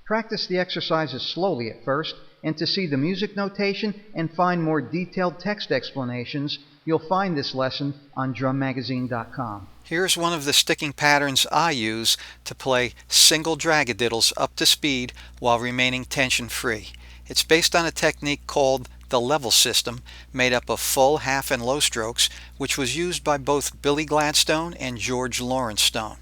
Practice the exercises slowly at first, and to see the music notation and find more detailed text explanations, you'll find this lesson on drummagazine.com. Here's one of the sticking patterns I use to play single dragadiddles up to speed while remaining tension-free. It's based on a technique called the level system, made up of full, half, and low strokes, which was used by both Billy Gladstone and George Lawrence Stone.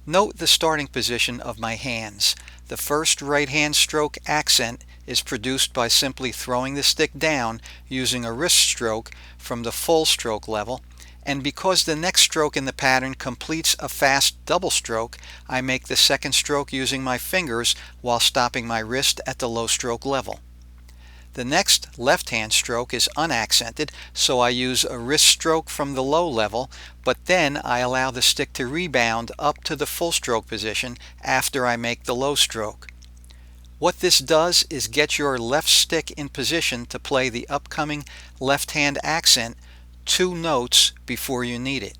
Note the starting position of my hands. The first right hand stroke accent is produced by simply throwing the stick down using a wrist stroke from the full stroke level, and because the next stroke in the pattern completes a fast double stroke, I make the second stroke using my fingers while stopping my wrist at the low stroke level. The next left-hand stroke is unaccented, so I use a wrist stroke from the low level, but then I allow the stick to rebound up to the full stroke position after I make the low stroke. What this does is get your left stick in position to play the upcoming left-hand accent 2 notes before you need it.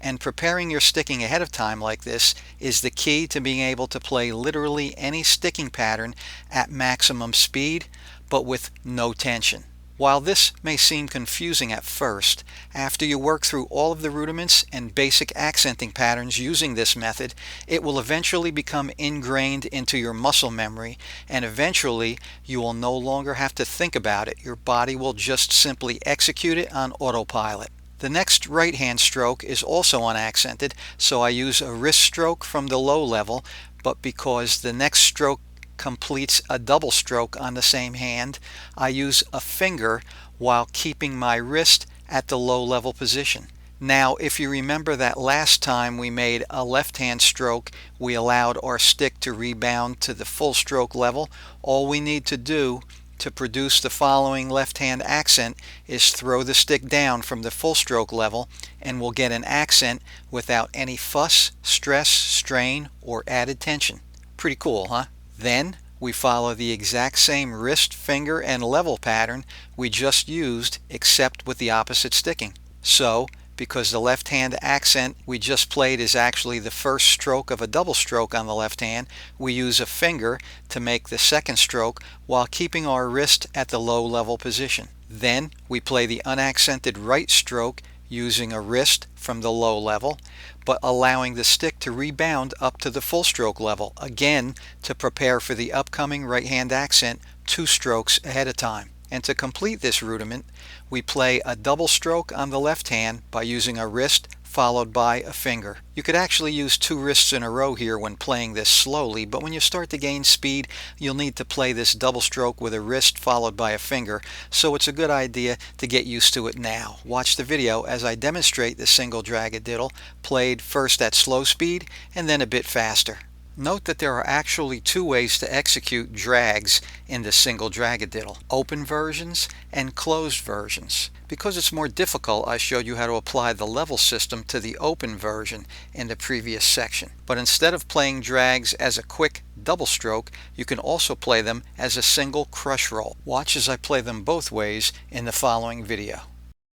And preparing your sticking ahead of time like this is the key to being able to play literally any sticking pattern at maximum speed, but with no tension. While this may seem confusing at first, after you work through all of the rudiments and basic accenting patterns using this method, it will eventually become ingrained into your muscle memory, and eventually you will no longer have to think about it. Your body will just simply execute it on autopilot. The next right hand stroke is also unaccented, so I use a wrist stroke from the low level, but because the next stroke completes a double stroke on the same hand, I use a finger while keeping my wrist at the low level position. Now, if you remember that last time we made a left hand stroke, we allowed our stick to rebound to the full stroke level. All we need to do to produce the following left hand accent is throw the stick down from the full stroke level, and we'll get an accent without any fuss, stress, strain, or added tension. Pretty cool, huh? Then we follow the exact same wrist, finger, and level pattern we just used, except with the opposite sticking. So, because the left hand accent we just played is actually the first stroke of a double stroke on the left hand, we use a finger to make the second stroke while keeping our wrist at the low level position. Then we play the unaccented right stroke using a wrist from the low level, but allowing the stick to rebound up to the full stroke level, again to prepare for the upcoming right hand accent 2 strokes ahead of time. And to complete this rudiment, we play a double stroke on the left hand by using a wrist followed by a finger. You could actually use 2 wrists in a row here when playing this slowly, but when you start to gain speed, you'll need to play this double stroke with a wrist followed by a finger, so it's a good idea to get used to it now. Watch the video as I demonstrate the single dragadiddle, played first at slow speed and then a bit faster. Note that there are actually 2 ways to execute drags in the single dragadiddle: open versions and closed versions. Because it's more difficult, I showed you how to apply the level system to the open version in the previous section. But instead of playing drags as a quick double stroke, you can also play them as a single crush roll. Watch as I play them both ways in the following video.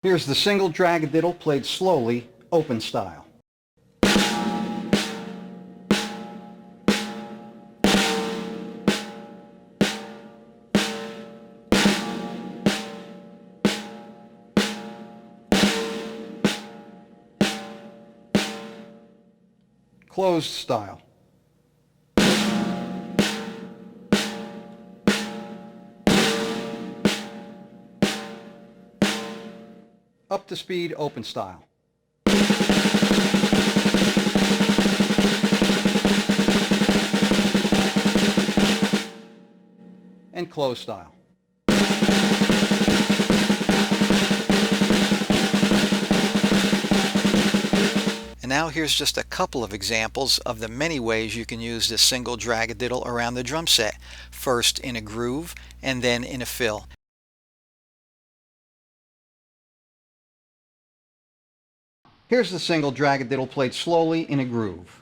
Here's the single dragadiddle played slowly, open style. Closed style. Up to speed, open style. And closed style. Now here's just a couple of examples of the many ways you can use this single dragadiddle around the drum set, first in a groove and then in a fill. Here's the single dragadiddle played slowly in a groove.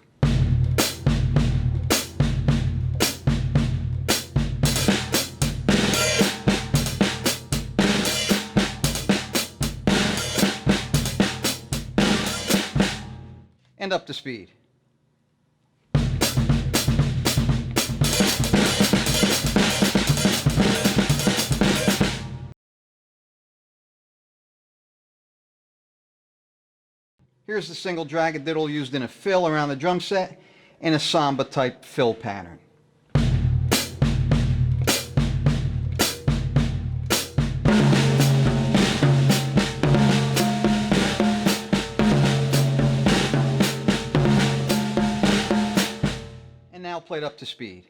And up to speed. Here's the single Dragadiddle used in a fill around the drum set in a samba type fill pattern. And now played up to speed.